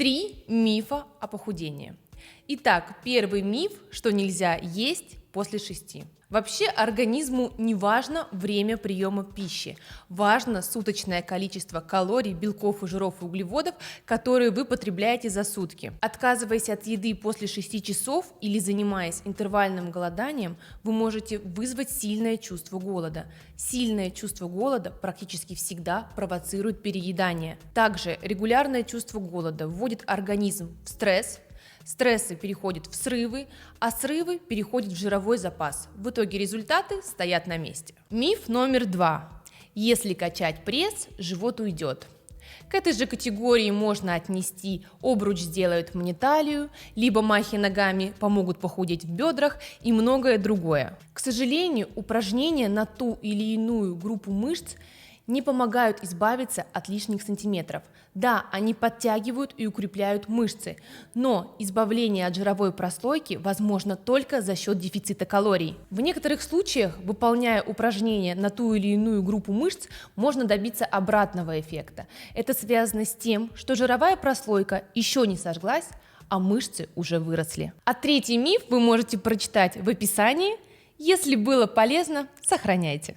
3 мифа о похудении. Итак, первый миф, что нельзя есть после 6. Вообще организму не важно время приема пищи, важно суточное количество калорий, белков, жиров и углеводов, которые вы потребляете за сутки. Отказываясь от еды после 6 часов или занимаясь интервальным голоданием, вы можете вызвать сильное чувство голода. Сильное чувство голода практически всегда провоцирует переедание. Также регулярное чувство голода вводит организм в стресс. Стрессы переходят в срывы, а срывы переходят в жировой запас. В итоге результаты стоят на месте. Миф номер 2. Если качать пресс, живот уйдет. К этой же категории можно отнести обруч сделают мне талию, либо махи ногами помогут похудеть в бедрах и многое другое. К сожалению, упражнения на ту или иную группу мышц не помогают избавиться от лишних сантиметров. Да, они подтягивают и укрепляют мышцы, но избавление от жировой прослойки возможно только за счет дефицита калорий. В некоторых случаях, выполняя упражнения на ту или иную группу мышц, можно добиться обратного эффекта. Это связано с тем, что жировая прослойка еще не сожглась, а мышцы уже выросли. А третий миф вы можете прочитать в описании. Если было полезно, сохраняйте.